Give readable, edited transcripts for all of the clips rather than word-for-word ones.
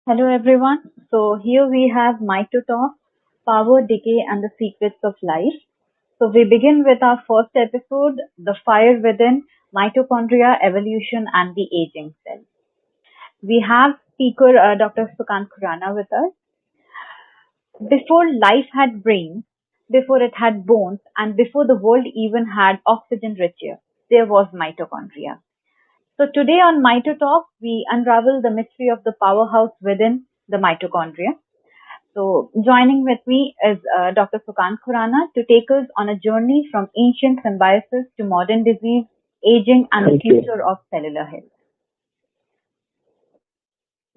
Hello everyone. So here we have MitoTalk, Power, Decay and the Secrets of Life. So we begin with our first episode, The Fire Within, Mitochondria, Evolution and the Aging Cell. We have speaker Dr. Sukant Khurana with us. Before life had brains, before it had bones, and before the world even had oxygen rich air, there was mitochondria. So today on MitoTalk, we unravel the mystery of the powerhouse within the mitochondria. So joining with me is Dr. Sukant Khurana to take us on a journey from ancient symbiosis to modern disease, aging, and the Thank you. future of cellular health.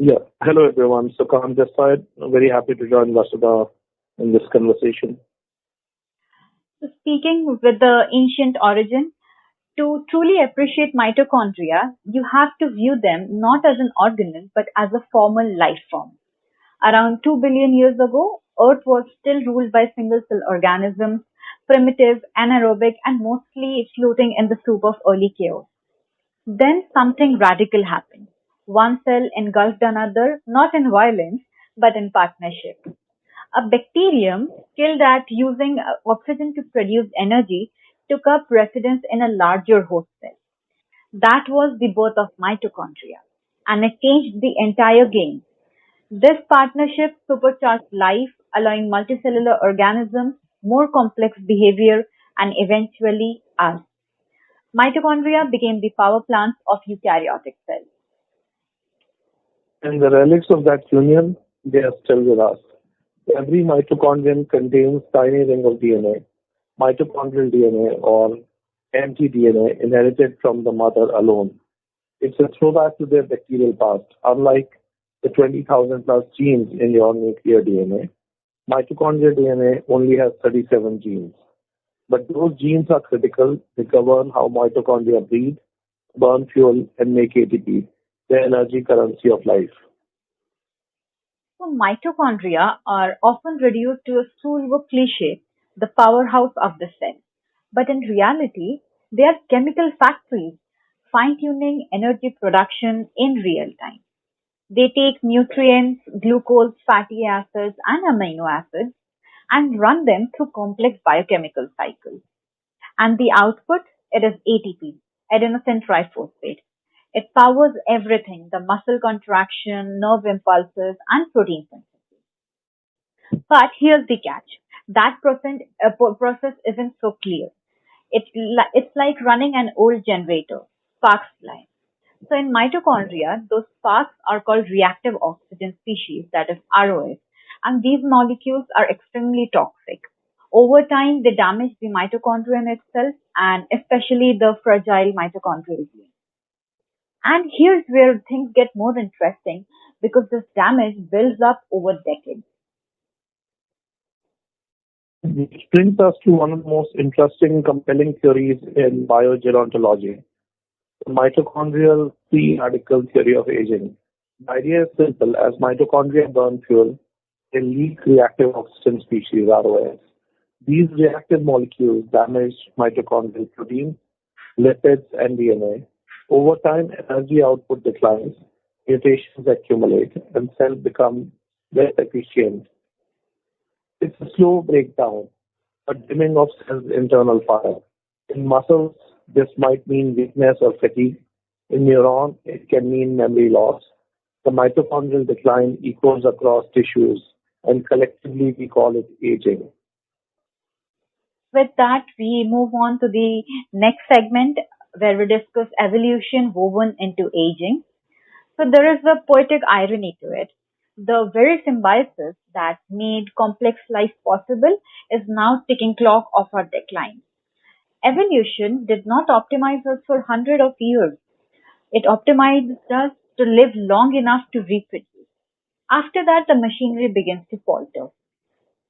Yeah. Hello, everyone. Sukant this side. Very happy to join Basudha in this conversation. So speaking with the ancient origin, to truly appreciate mitochondria, you have to view them not as an organism but as a formal life form. Around 2 billion years ago, Earth was still ruled by single cell organisms, primitive, anaerobic, and mostly floating in the soup of early chaos. Then something radical happened. One cell engulfed another, not in violence, but in partnership. A bacterium, skilled at using oxygen to produce energy, took up residence in a larger host cell. That was the birth of mitochondria, and it changed the entire game. This partnership supercharged life, allowing multicellular organisms more complex behavior and eventually us. Mitochondria became the power plants of eukaryotic cells. And the relics of that union, they are still with us. Every mitochondrion contains tiny ring of DNA, mitochondrial DNA or mtDNA inherited from the mother alone. It's a throwback to their bacterial past. Unlike the 20,000 plus genes in your nuclear DNA, mitochondrial DNA only has 37 genes. But those genes are critical. They govern how mitochondria breathe, burn fuel, and make ATP, the energy currency of life. So mitochondria are often reduced to a schoolbook cliche, the powerhouse of the cell. But in reality, they are chemical factories, fine-tuning energy production in real time. They take nutrients, glucose, fatty acids, and amino acids and run them through complex biochemical cycles. And the output, it is ATP, adenosine triphosphate. It powers everything, the muscle contraction, nerve impulses, and protein synthesis. But here's the catch. That process isn't so clear. It's like running an old generator. Sparks fly. So in mitochondria, those sparks are called reactive oxygen species, that is ROS, and these molecules are extremely toxic. Over time, they damage the mitochondrion itself and especially the fragile mitochondrial gene. And here's where things get more interesting because this damage builds up over decades. Which brings us to one of the most interesting, compelling theories in biogerontology, the mitochondrial free radical theory of aging. The idea is simple. As mitochondria burn fuel, they leak reactive oxygen species, ROS. These reactive molecules damage mitochondrial protein, lipids, and DNA. Over time, energy output declines, mutations accumulate, and cells become less efficient. It's a slow breakdown, a dimming of cells' internal fire. In muscles, this might mean weakness or fatigue. In neuron, it can mean memory loss. The mitochondrial decline echoes across tissues, and collectively we call it aging. With that, we move on to the next segment where we discuss evolution woven into aging. So there is a poetic irony to it. The very symbiosis that made complex life possible is now ticking clock of our decline. Evolution did not optimize us for hundreds of years. It optimized us to live long enough to reproduce. After that, the machinery begins to falter.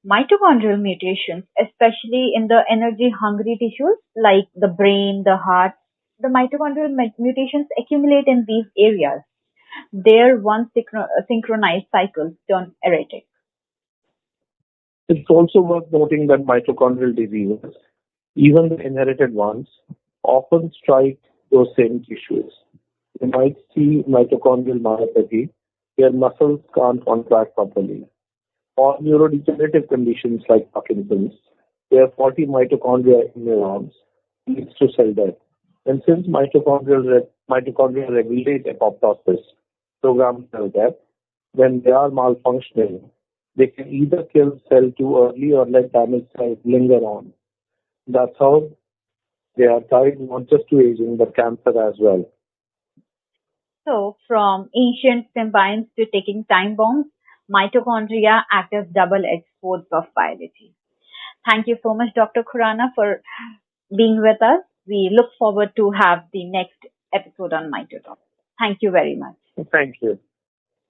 Mitochondrial mutations, especially in the energy-hungry tissues like the brain, the heart, the mitochondrial mutations accumulate in these areas. Their once synchronized cycles turn erratic. It's also worth noting that mitochondrial diseases, even the inherited ones, often strike those same tissues. You might see mitochondrial myopathy, Their muscles can't contract properly. Or neurodegenerative conditions like Parkinson's, where faulty mitochondria in neurons leads to cell death. And since mitochondria regulate apoptosis, program cell death, when they are malfunctioning, they can either kill cell too early or let damaged cells linger on. That's how they are tied not just to aging but cancer as well. So, from ancient symbionts to ticking time bombs, mitochondria act as double-edged swords of biology. Thank you so much, Dr. Khurana, for being with us. We look forward to have the next episode on MitoTalk. Thank you very much. Thank you.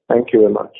Thank you very much.